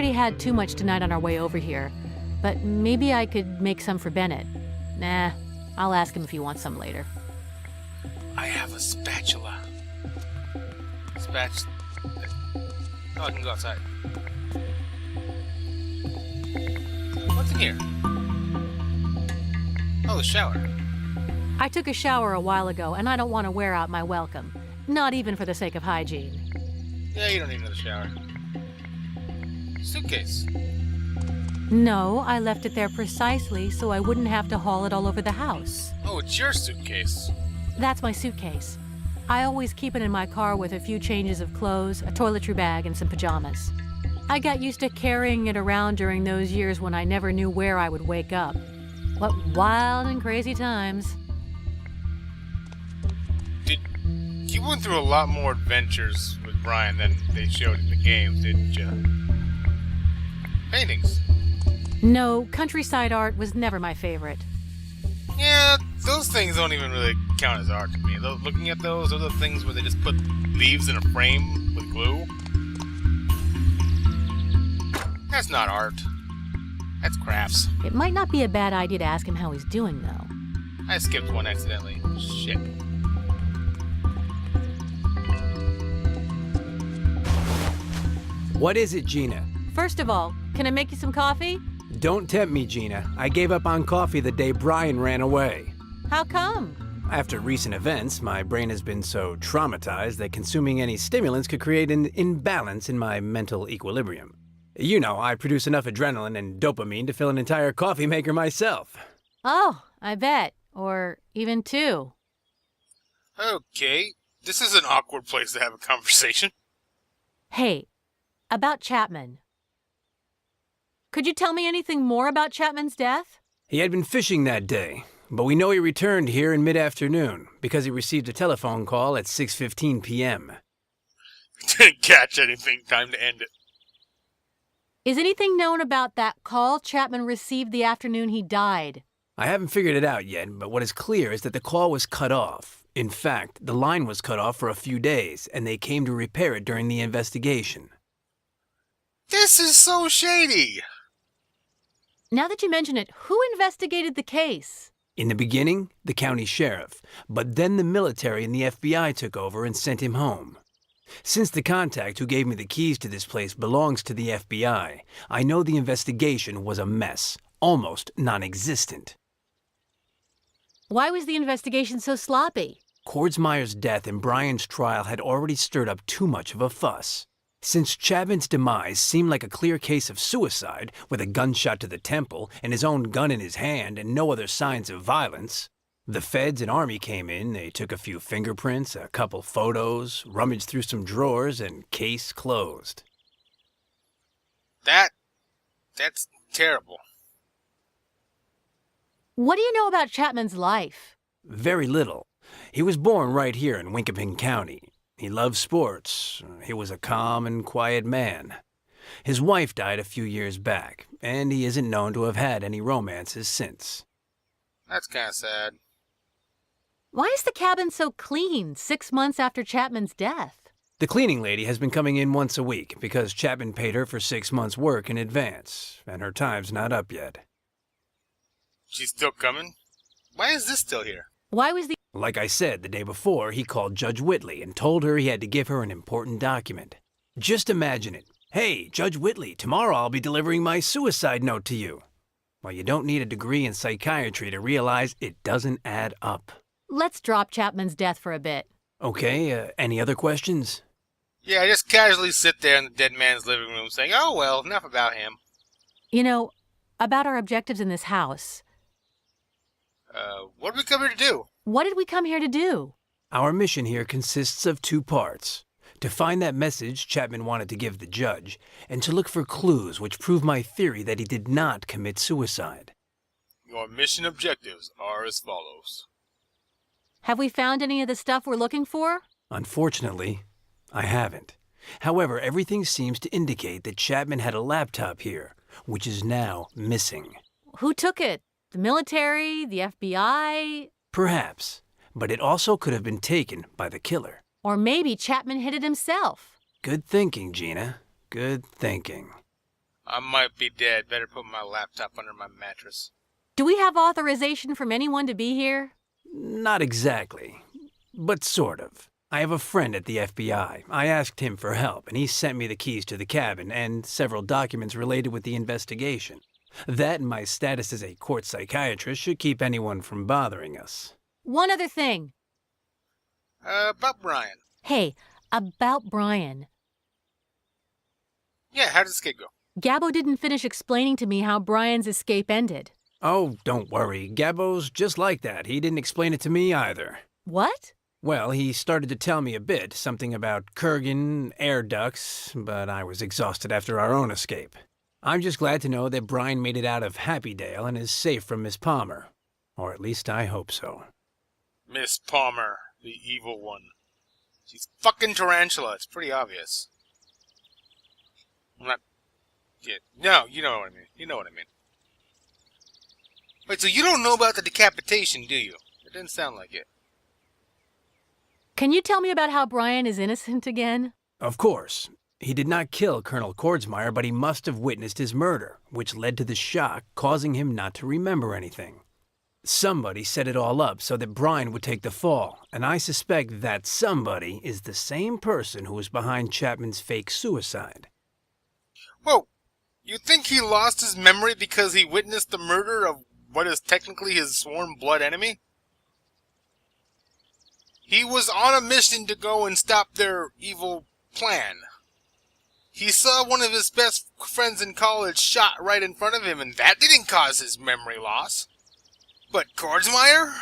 already had too much tonight on our way over here, but maybe I could make some for Bennett. Nah, I'll ask him if he wants some later. I have a spatula. Oh, I can go outside. What's in here? Oh, the shower. I took a shower a while ago, and I don't want to wear out my welcome. Not even for the sake of hygiene. Yeah, you don't need another shower. Suitcase. No, I left it there precisely so I wouldn't have to haul it all over the house. Oh, it's your suitcase. That's my suitcase. I always keep it in my car with a few changes of clothes, a toiletry bag, and some pajamas. I got used to carrying it around during those years when I never knew where I would wake up. What wild and crazy times. You went through a lot more adventures with Brian than they showed in the games, didn't you? Paintings. No, countryside art was never my favorite. Yeah, those things don't even really count as art to me. Looking at those are the things where they just put leaves in a frame with glue. That's not art. That's crafts. It might not be a bad idea to ask him how he's doing, though. I skipped one accidentally. Shit. What is it, Gina? First of all, can I make you some coffee? Don't tempt me, Gina. I gave up on coffee the day Brian ran away. How come? After recent events, my brain has been so traumatized that consuming any stimulants could create an imbalance in my mental equilibrium. You know, I produce enough adrenaline and dopamine to fill an entire coffee maker myself. Oh, I bet. Or even two. Okay, this is an awkward place to have a conversation. Hey, about Chapman. Could you tell me anything more about Chapman's death? He had been fishing that day, but we know he returned here in mid-afternoon because he received a telephone call at 6:15 p.m. Didn't catch anything. Time to end it. Is anything known about that call Chapman received the afternoon he died? I haven't figured it out yet, but what is clear is that the call was cut off. In fact, the line was cut off for a few days, and they came to repair it during the investigation. This is so shady! Now that you mention it, who investigated the case? In the beginning, the county sheriff, but then the military and the FBI took over and sent him home. Since the contact who gave me the keys to this place belongs to the FBI, I know the investigation was a mess, almost non-existent. Why was the investigation so sloppy? Kordsmeyer's death and Brian's trial had already stirred up too much of a fuss. Since Chapman's demise seemed like a clear case of suicide, with a gunshot to the temple and his own gun in his hand and no other signs of violence, the feds and army came in, they took a few fingerprints, a couple photos, rummaged through some drawers, and case closed. That's terrible. What do you know about Chapman's life? Very little. He was born right here in Winkaping County. He loved sports. He was a calm and quiet man. His wife died a few years back, and he isn't known to have had any romances since. That's kind of sad. Why is the cabin so clean 6 months after Chapman's death? The cleaning lady has been coming in once a week because Chapman paid her for 6 months' work in advance, and her time's not up yet. She's still coming? Why is this still here? Why was the... Like I said, the day before, he called Judge Whitley and told her he had to give her an important document. Just imagine it. Hey, Judge Whitley, tomorrow I'll be delivering my suicide note to you. Well, you don't need a degree in psychiatry to realize it doesn't add up. Let's drop Chapman's death for a bit. Okay, any other questions? Yeah, I just casually sit there in the dead man's living room saying, oh well, enough about him. You know, about our objectives in this house. What did we come here to do? What did we come here to do? Our mission here consists of 2 parts. To find that message Chapman wanted to give the judge, and to look for clues which prove my theory that he did not commit suicide. Your mission objectives are as follows. Have we found any of the stuff we're looking for? Unfortunately, I haven't. However, everything seems to indicate that Chapman had a laptop here, which is now missing. Who took it? The military? The FBI? Perhaps, but it also could have been taken by the killer. Or maybe Chapman hid it himself. Good thinking, Gina. Good thinking. I might be dead. Better put my laptop under my mattress. Do we have authorization from anyone to be here? Not exactly, but sort of. I have a friend at the FBI. I asked him for help, and he sent me the keys to the cabin and several documents related with the investigation. That and my status as a court psychiatrist should keep anyone from bothering us. One other thing. About Brian. Hey, about Brian. Yeah, how did this kid go? Gabbo didn't finish explaining to me how Brian's escape ended. Oh, don't worry. Gabbo's just like that. He didn't explain it to me either. What? Well, he started to tell me a bit, something about Kurgan, air ducts, but I was exhausted after our own escape. I'm just glad to know that Brian made it out of Happydale and is safe from Miss Palmer. Or at least I hope so. Miss Palmer, the evil one. She's fucking tarantula. It's pretty obvious. I'm not... Yeah, no, you know what I mean. You know what I mean. Wait, so you don't know about the decapitation, do you? It didn't sound like it. Can you tell me about how Brian is innocent again? Of course. He did not kill Colonel Kordsmeyer, but he must have witnessed his murder, which led to the shock, causing him not to remember anything. Somebody set it all up so that Brian would take the fall, and I suspect that somebody is the same person who was behind Chapman's fake suicide. Whoa, you think he lost his memory because he witnessed the murder of what is technically his sworn blood enemy? He was on a mission to go and stop their evil plan. He saw one of his best friends in college shot right in front of him, and that didn't cause his memory loss. But Kordsmeyer?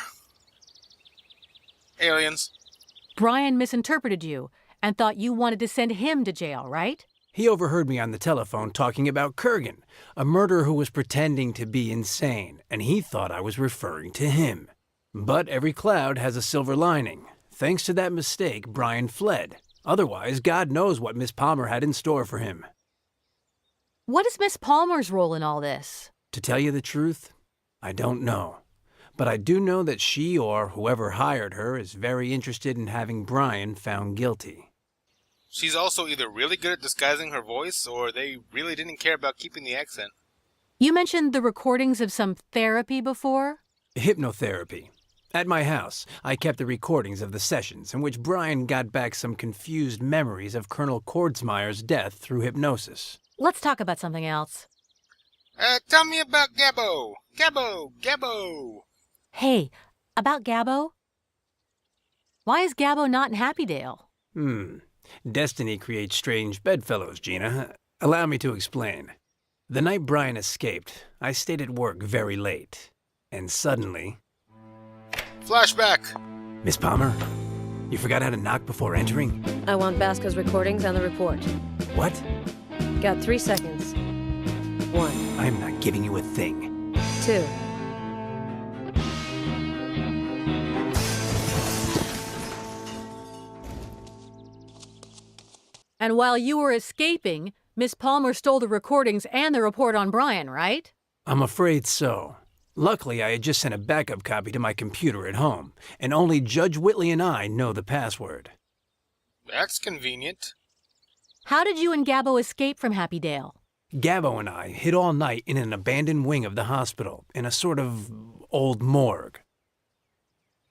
Aliens. Brian misinterpreted you and thought you wanted to send him to jail, right? He overheard me on the telephone talking about Kurgan, a murderer who was pretending to be insane, and he thought I was referring to him. But every cloud has a silver lining. Thanks to that mistake, Brian fled. Otherwise, God knows what Miss Palmer had in store for him. What is Miss Palmer's role in all this? To tell you the truth, I don't know. But I do know that she or whoever hired her is very interested in having Brian found guilty. She's also either really good at disguising her voice, or they really didn't care about keeping the accent. You mentioned the recordings of some therapy before? Hypnotherapy. At my house, I kept the recordings of the sessions in which Brian got back some confused memories of Colonel Kordsmeyer's death through hypnosis. Let's talk about something else. Tell me about Gabbo. Gabbo. Hey, about Gabbo? Why is Gabbo not in Happydale? Destiny creates strange bedfellows, Gina. Allow me to explain. The night Brian escaped, I stayed at work very late. And suddenly... Flashback. Miss Palmer, you forgot how to knock before entering? I want Basco's recordings and the report. What? Got 3 seconds. 1. I'm not giving you a thing. 2. And while you were escaping, Miss Palmer stole the recordings and the report on Brian, right? I'm afraid so. Luckily, I had just sent a backup copy to my computer at home, and only Judge Whitley and I know the password. That's convenient. How did you and Gabbo escape from Happydale? Gabbo and I hid all night in an abandoned wing of the hospital, in a sort of old morgue.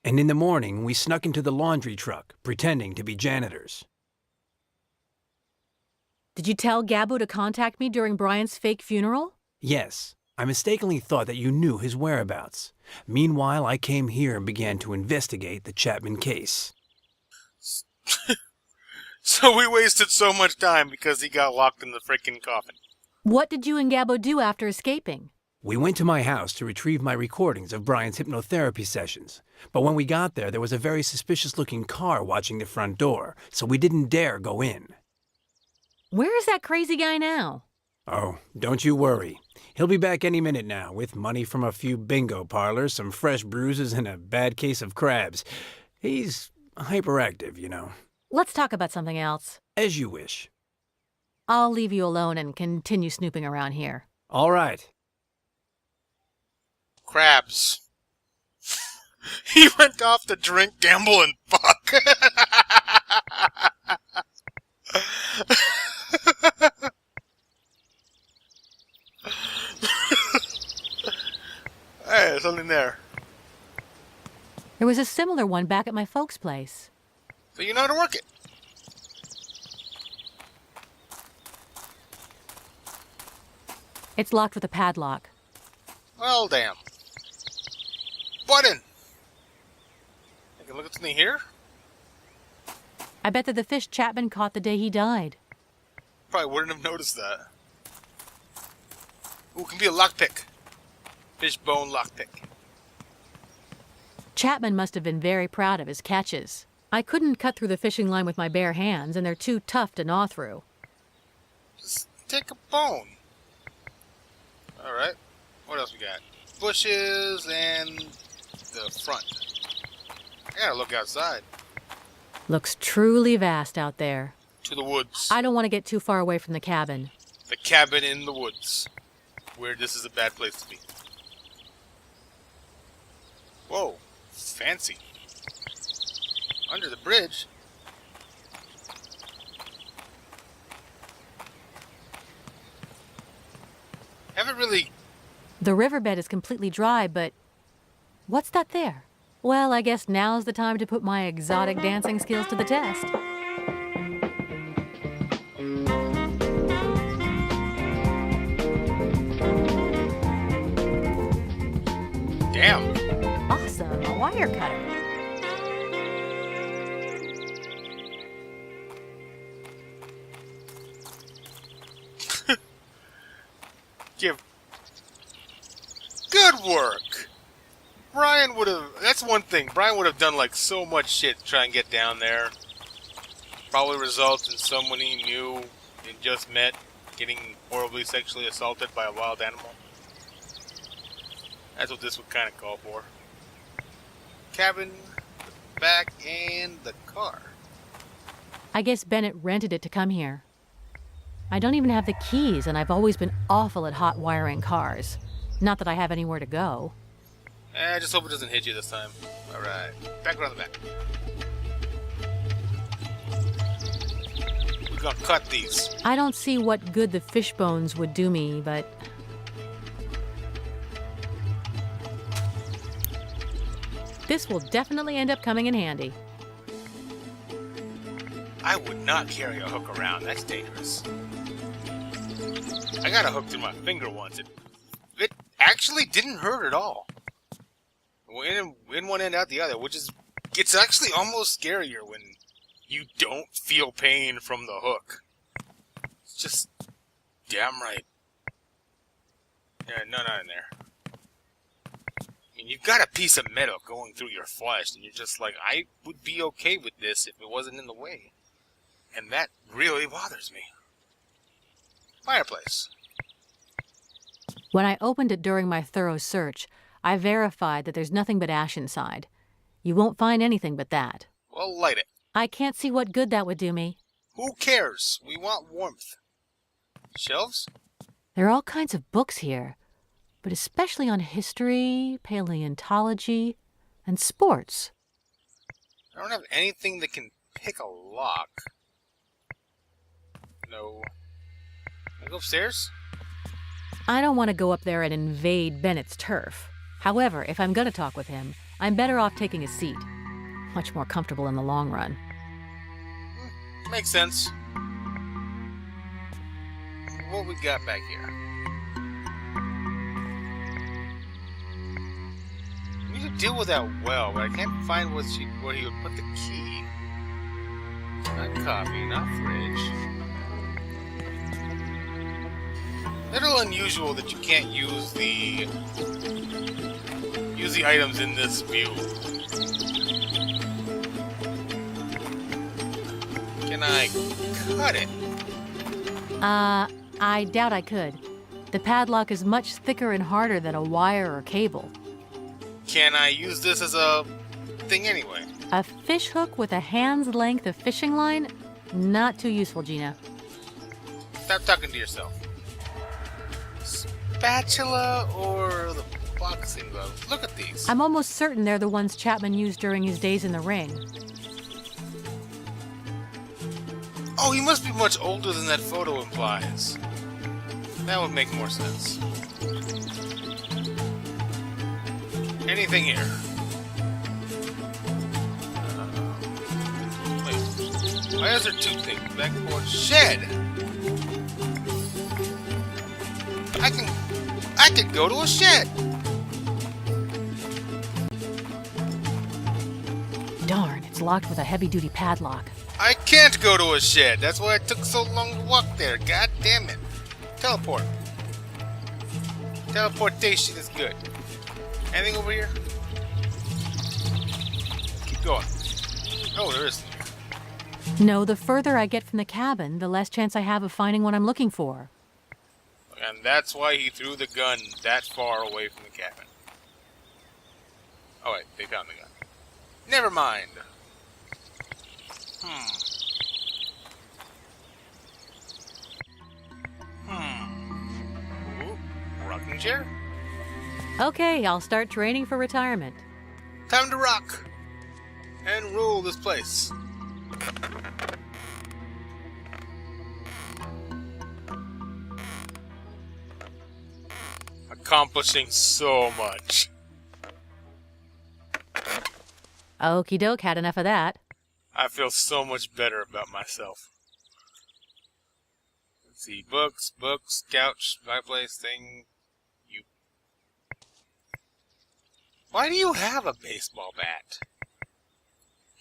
And in the morning, we snuck into the laundry truck, pretending to be janitors. Did you tell Gabbo to contact me during Brian's fake funeral? Yes. I mistakenly thought that you knew his whereabouts. Meanwhile, I came here and began to investigate the Chapman case. So we wasted so much time because he got locked in the frickin' coffin. What did you and Gabbo do after escaping? We went to my house to retrieve my recordings of Brian's hypnotherapy sessions. But when we got there was a very suspicious-looking car watching the front door, so we didn't dare go in. Where is that crazy guy now? Oh, don't you worry. He'll be back any minute now, with money from a few bingo parlors, some fresh bruises, and a bad case of crabs. He's hyperactive, you know. Let's talk about something else. As you wish. I'll leave you alone and continue snooping around here. All right. Crabs. He went off to drink, gamble, and fuck. there's something there. There was a similar one back at my folks' place. So you know how to work it. It's locked with a padlock. Well, damn. Button! I can look at something here? I bet that the fish Chapman caught the day he died. Probably wouldn't have noticed that. Ooh, it can be a lockpick. Fishbone lockpick. Chapman must have been very proud of his catches. I couldn't cut through the fishing line with my bare hands, and they're too tough to gnaw through. Just take a bone. Alright. What else we got? Bushes and the front. I gotta look outside. Looks truly vast out there. To the woods. I don't want to get too far away from the cabin. The cabin in the woods. Where this is a bad place to be. Whoa. Fancy. Under the bridge. Haven't really... The riverbed is completely dry, but... What's that there? Well, I guess now's the time to put my exotic dancing skills to the test. Damn. Awesome, a wire cutter. Good work! Brian would have... That's one thing. Brian would have done, like, so much shit to try and get down there. Probably results in someone he knew and just met getting horribly sexually assaulted by a wild animal. That's what this would kind of call for. Cabin, the back, and the car. I guess Bennett rented it to come here. I don't even have the keys, and I've always been awful at hot wiring cars. Not that I have anywhere to go. I just hope it doesn't hit you this time. Alright, back around the back. We're gonna cut these. I don't see what good the fish bones would do me, but... This will definitely end up coming in handy. I would not carry a hook around. That's dangerous. I got a hook through my finger once. It actually didn't hurt at all. In one end, out the other, which is... It's actually almost scarier when you don't feel pain from the hook. It's just... damn right. Yeah, no, not in there. I mean, you've got a piece of metal going through your flesh, and you're just like, I would be okay with this if it wasn't in the way. And that really bothers me. Fireplace. When I opened it during my thorough search, I verified that there's nothing but ash inside. You won't find anything but that. Well, light it. I can't see what good that would do me. Who cares? We want warmth. Shelves? There are all kinds of books here, but especially on history, paleontology, and sports. I don't have anything that can pick a lock. No. Can I go upstairs? I don't want to go up there and invade Bennett's turf. However, if I'm going to talk with him, I'm better off taking a seat. Much more comfortable in the long run. Makes sense. What we got back here? We need to deal with that well, but I can't find where he would put the key. Not coffee, not fridge. A little unusual that you can't use the items in this view. Can I cut it? I doubt I could. The padlock is much thicker and harder than a wire or cable. Can I use this as a thing anyway? A fish hook with a hand's length of fishing line? Not too useful, Gina. Stop talking to yourself. Spatula or the boxing gloves? Look at these. I'm almost certain they're the ones Chapman used during his days in the ring. Oh, he must be much older than that photo implies. That would make more sense. anything here? Wait, why is there two things? Back porch, shed. I could go to a shed. Darn, it's locked with a heavy-duty padlock. I can't go to a shed. That's why it took so long to walk there. God damn it. Teleport. Teleportation is good. Anything over here? Keep going. Oh, there is. No, the further I get from the cabin, the less chance I have of finding what I'm looking for. And that's why he threw the gun that far away from the cabin. Oh wait, they found the gun. Never mind. Ooh, rocking chair? Okay, I'll start training for retirement. Time to rock and rule this place. Accomplishing so much. Okie doke, had enough of that. I feel so much better about myself. Let's see, books, couch, fireplace, thing. You. Why do you have a baseball bat?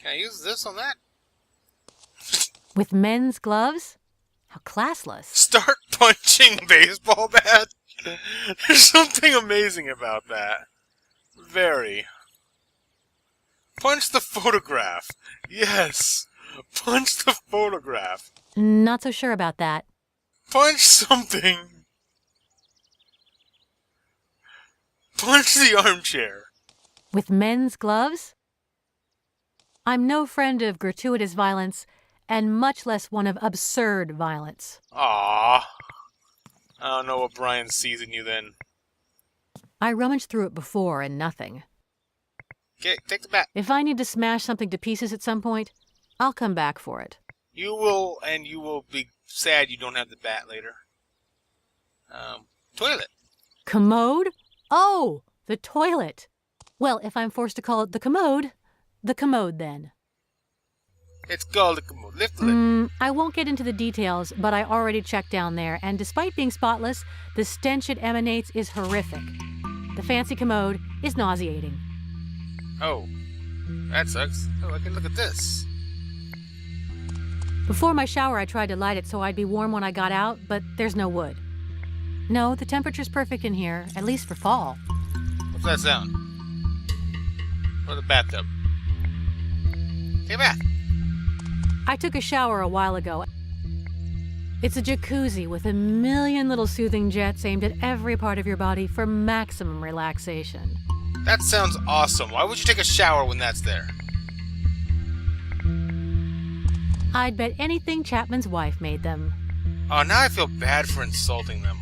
Can I use this on that? With men's gloves? How classless. Start punching baseball bat? There's something amazing about that. Very. Punch the photograph. Yes. Punch the photograph. Not so sure about that. Punch something. Punch the armchair. With men's gloves? I'm no friend of gratuitous violence, and much less one of absurd violence. Aww. I don't know what Brian sees in you then. I rummaged through it before and nothing. Okay, take the bat. If I need to smash something to pieces at some point, I'll come back for it. You will, and you will be sad you don't have the bat later. Toilet. Commode? Oh, the toilet. Well, if I'm forced to call it the commode then. It's called a commode. Lift the lid. I won't get into the details, but I already checked down there, and despite being spotless, the stench it emanates is horrific. The fancy commode is nauseating. Oh, that sucks. Oh, I can look at this. Before my shower, I tried to light it so I'd be warm when I got out, but there's no wood. No, the temperature's perfect in here, at least for fall. What's that sound? Or the bathtub? Take a bath. I took a shower a while ago. It's a jacuzzi with a million little soothing jets aimed at every part of your body for maximum relaxation. That sounds awesome. Why would you take a shower when that's there? I'd bet anything Chapman's wife made them. Oh, now I feel bad for insulting them.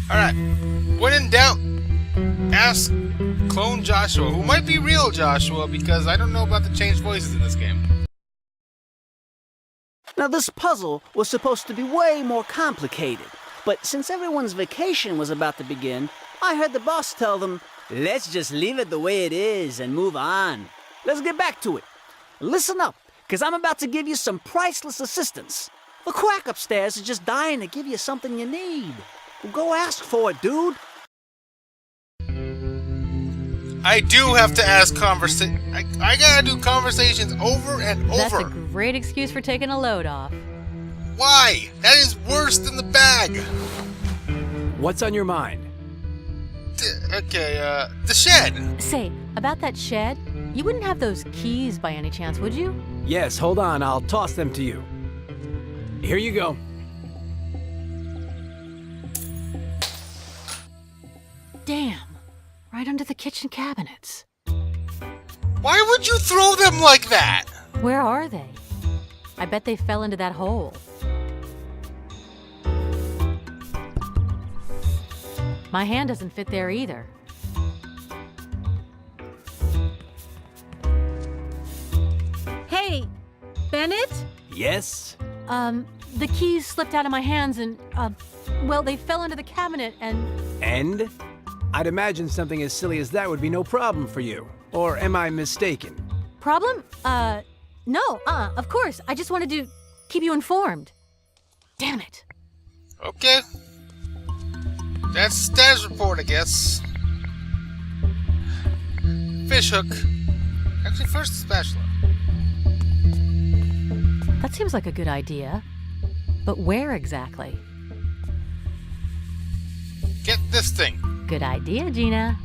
Alright. When in doubt, ask Clone Joshua, who might be real Joshua, because I don't know about the changed voices in this game. Now, this puzzle was supposed to be way more complicated, but since everyone's vacation was about to begin, I heard the boss tell them, let's just leave it the way it is and move on. Let's get back to it. Listen up, because I'm about to give you some priceless assistance. The quack upstairs is just dying to give you something you need. Well, go ask for it, dude. I do have to ask I gotta do conversations over and over. That's a great excuse for taking a load off. Why? That is worse than the bag. What's on your mind? The shed. Say, about that shed, you wouldn't have those keys by any chance, would you? Yes, hold on, I'll toss them to you. Here you go. Damn, right under the kitchen cabinets. Why would you throw them like that? Where are they? I bet they fell into that hole. My hand doesn't fit there either. Hey, Bennett? Yes? The keys slipped out of my hands and, well, they fell into the cabinet and... And? I'd imagine something as silly as that would be no problem for you. Or am I mistaken? Problem? No, of course. I just wanted to keep you informed. Damn it. Okay. That's status report, I guess. Fish hook. Actually, first the spatula. That seems like a good idea. But where exactly? Get this thing. Good idea, Gina.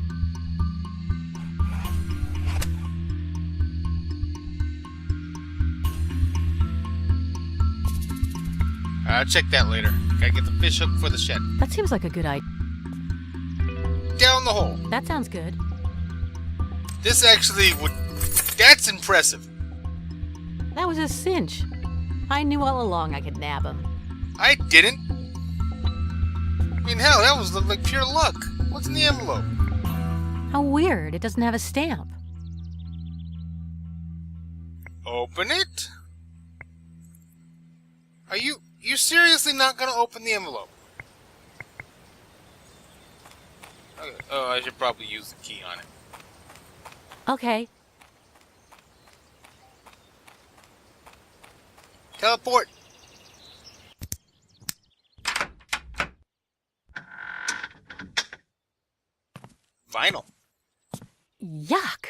I'll check that later. Gotta get the fish hook for the shed. That seems like a good idea. Down the hole. That sounds good. This actually would... That's impressive. That was a cinch. I knew all along I could nab him. I didn't. I mean, hell, that was like pure luck. What's in the envelope? How weird. It doesn't have a stamp. Open it? Are you seriously not gonna open the envelope? Okay. Oh, I should probably use the key on it. Okay. Teleport. Vinyl. Yuck!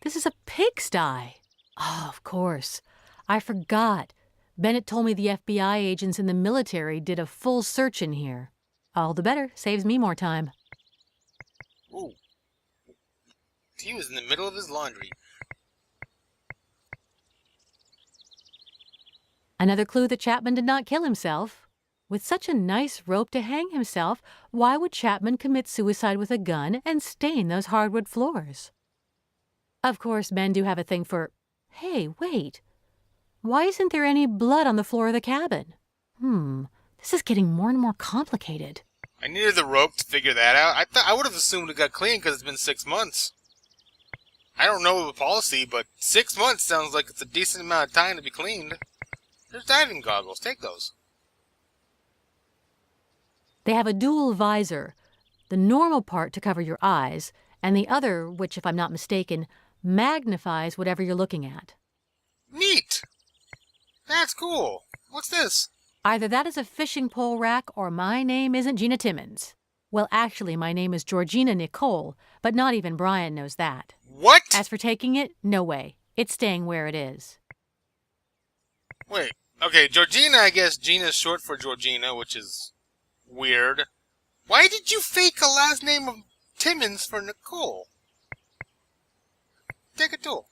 This is a pigsty. Oh, of course. I forgot. Bennett told me the FBI agents in the military did a full search in here. All the better. Saves me more time. Ooh. He was in the middle of his laundry. Another clue that Chapman did not kill himself. With such a nice rope to hang himself, why would Chapman commit suicide with a gun and stain those hardwood floors? Of course, men do have a thing for... Hey, wait. Why isn't there any blood on the floor of the cabin? This is getting more and more complicated. I needed the rope to figure that out. I would have assumed it got clean because it's been 6 months. I don't know the policy, but 6 months sounds like it's a decent amount of time to be cleaned. There's diving goggles. Take those. They have a dual visor, the normal part to cover your eyes, and the other, which, if I'm not mistaken, magnifies whatever you're looking at. Neat! That's cool. What's this? Either that is a fishing pole rack or my name isn't Gina Timmons. Well, actually, my name is Georgina Nicole, but not even Brian knows that. What? As for taking it, no way. It's staying where it is. Wait. Okay, Georgina, I guess Gina's short for Georgina, which is weird. Why did you fake a last name of Timmons for Nicole? Take a tool.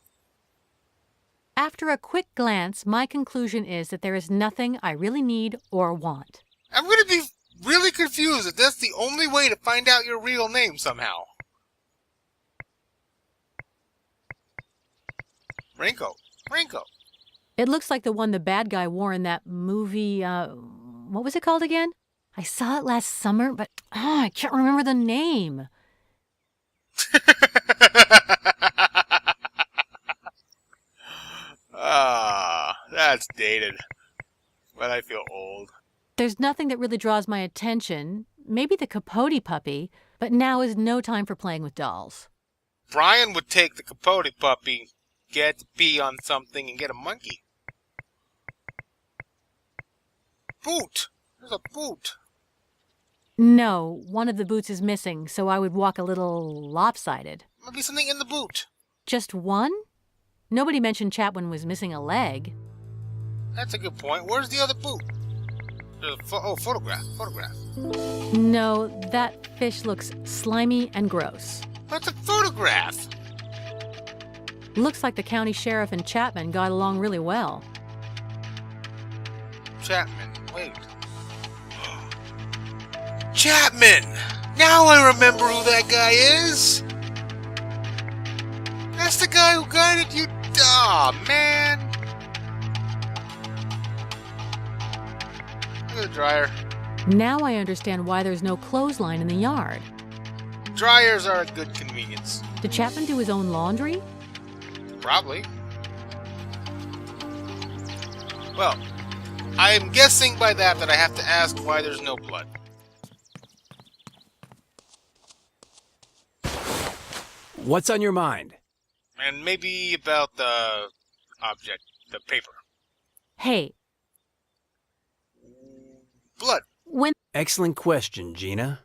After a quick glance, my conclusion is that there is nothing I really need or want. I'm gonna be really confused if that's the only way to find out your real name somehow. Raincoat. Raincoat. It looks like the one the bad guy wore in that movie, what was it called again? I saw it last summer, but I can't remember the name. That's dated. But I feel old. There's nothing that really draws my attention. Maybe the Capote puppy, but now is no time for playing with dolls. Brian would take the Capote puppy, get to pee on something, and get a monkey. Boot! There's a boot. No, one of the boots is missing, so I would walk a little lopsided. Might be something in the boot. Just one? Nobody mentioned Chapman was missing a leg. That's a good point. Where's the other boot? There's a photograph. Photograph. No, that fish looks slimy and gross. That's a photograph. Looks like the county sheriff and Chapman got along really well. Chapman. Wait. Chapman! Now I remember who that guy is! That's the guy who guided you... Aw, man! Look at the dryer. Now I understand why there's no clothesline in the yard. Dryers are a good convenience. Did Chapman do his own laundry? Probably. Well, I'm guessing by that I have to ask why there's no blood. What's on your mind? And maybe about the object, the paper. Hey, Blood. when Excellent question, Gina.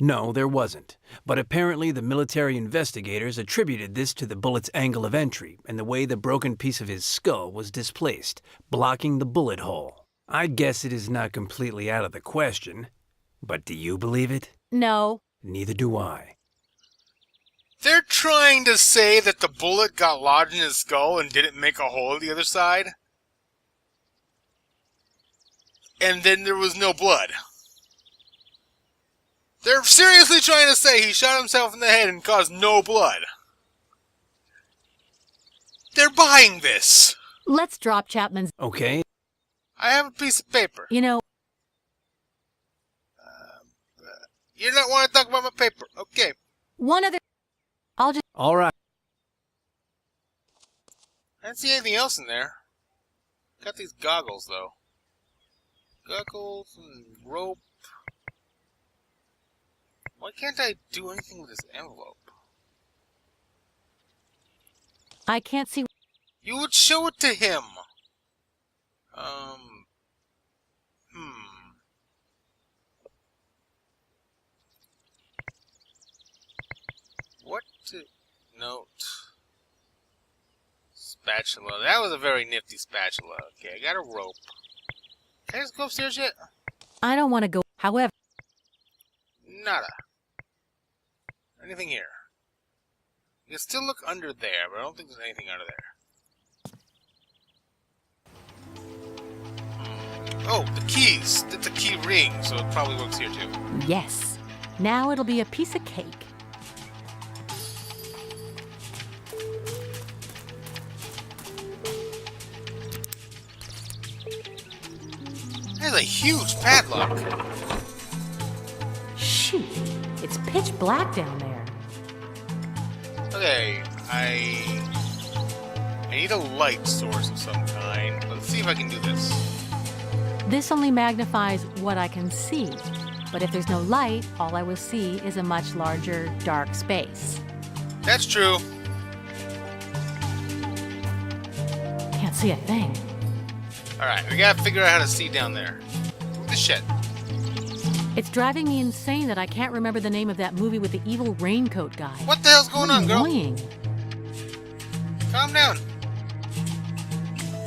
No, there wasn't. But apparently the military investigators attributed this to the bullet's angle of entry and the way the broken piece of his skull was displaced, blocking the bullet hole. I guess it is not completely out of the question. But do you believe it? no, Neither do I. They're trying to say that the bullet got lodged in his skull and didn't make a hole on the other side? And then there was no blood. They're seriously trying to say he shot himself in the head and caused no blood. They're buying this. let's drop Chapman's. Okay. I have a piece of paper. You know, You don't want to talk about my paper. Okay. one other. I'll just. All right. I didn't see anything else in there. Got these goggles, though. Goggles and rope. Why can't I do anything with this envelope? I can't see. You would show it to him. What to note? Spatula. That was a very nifty spatula. Okay, I got a rope. Can I just go upstairs yet? I don't want to go. However, Nada. Anything here? You can still look under there, but I don't think there's anything under there. Oh, the keys. It's a key ring, so it probably works here too. yes. Now it'll be a piece of cake. There's a huge padlock. Shoot, it's pitch black down there. Okay, I need a light source of some kind. Let's see if I can do this. This only magnifies what I can see, but if there's no light, all I will see is a much larger, dark space. That's true. Can't see a thing. Alright, we gotta figure out how to see down there. This shit. It's driving me insane that I can't remember the name of that movie with the evil raincoat guy. What the hell's going on, girl? Annoying. Calm down.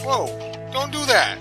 Whoa, don't do that.